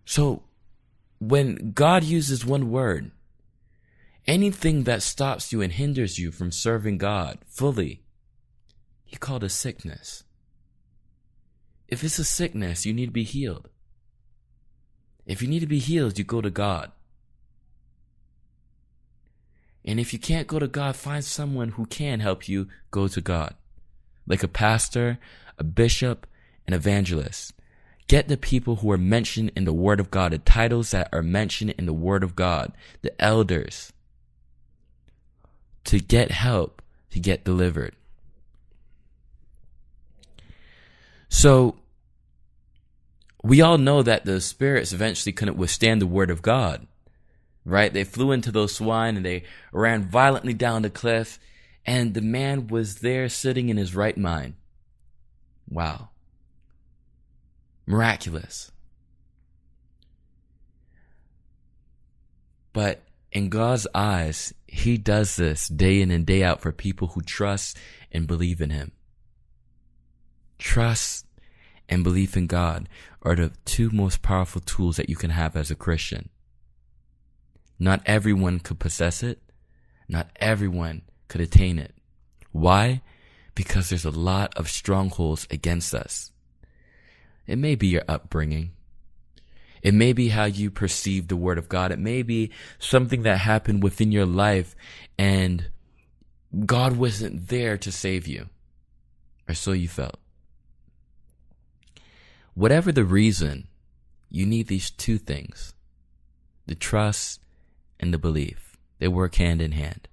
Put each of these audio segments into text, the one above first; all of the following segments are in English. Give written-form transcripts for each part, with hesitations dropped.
So when God uses one word, anything that stops you and hinders you from serving God fully, he called a sickness. If it's a sickness, you need to be healed. If you need to be healed, you go to God. And if you can't go to God, find someone who can help you go to God. Like a pastor, a bishop, an evangelist. Get the people who are mentioned in the Word of God, the titles that are mentioned in the Word of God, the elders, to get help, to get delivered. So, we all know that the spirits eventually couldn't withstand the Word of God, right? They flew into those swine and they ran violently down the cliff, and the man was there sitting in his right mind. Wow. Miraculous. But in God's eyes, he does this day in and day out for people who trust and believe in him. Trust and belief in God are the two most powerful tools that you can have as a Christian. Not everyone could possess it. Not everyone could attain it. Why? Because there's a lot of strongholds against us. It may be your upbringing. It may be how you perceive the Word of God. It may be something that happened within your life and God wasn't there to save you. Or so you felt. Whatever the reason, you need these two things. The trust and the belief. They work hand in hand.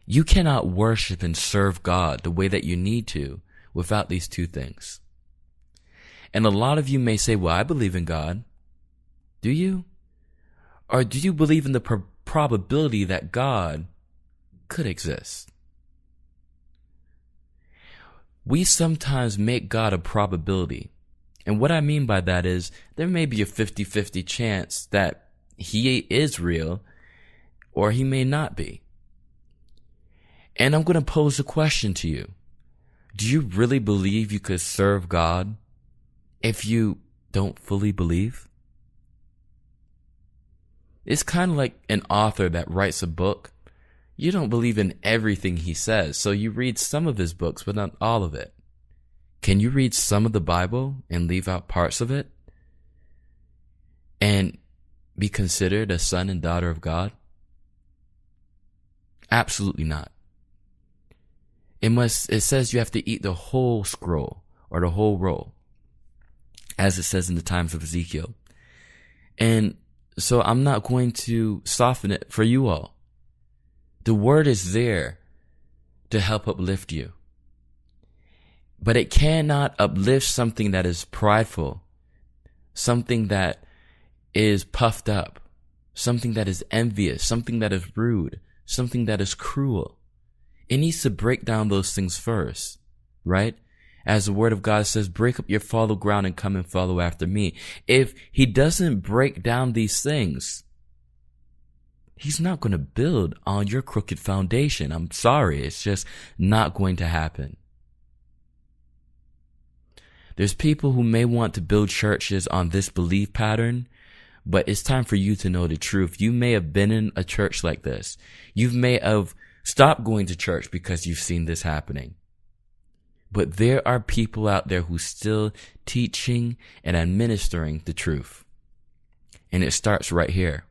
You cannot worship and serve God the way that you need to without these two things. And a lot of you may say, well, I believe in God. Do you? Or do you believe in the probability that God could exist? We sometimes make God a probability. And what I mean by that is there may be a 50-50 chance that he is real or he may not be. And I'm going to pose a question to you. Do you really believe you could serve God if you don't fully believe? It's kind of like an author that writes a book. You don't believe in everything he says, so you read some of his books, but not all of it. Can you read some of the Bible and leave out parts of it and be considered a son and daughter of God? Absolutely not. It says you have to eat the whole scroll or the whole roll, as it says in the times of Ezekiel. And so I'm not going to soften it for you all. The word is there to help uplift you. But it cannot uplift something that is prideful, something that is puffed up, something that is envious, something that is rude, something that is cruel. It needs to break down those things first, right? As the word of God says, break up your fallow ground and come and follow after me. If he doesn't break down these things, he's not going to build on your crooked foundation. I'm sorry. It's just not going to happen. There's people who may want to build churches on this belief pattern, but it's time for you to know the truth. You may have been in a church like this. You may have stopped going to church because you've seen this happening. But there are people out there who still teaching and administering the truth. And it starts right here.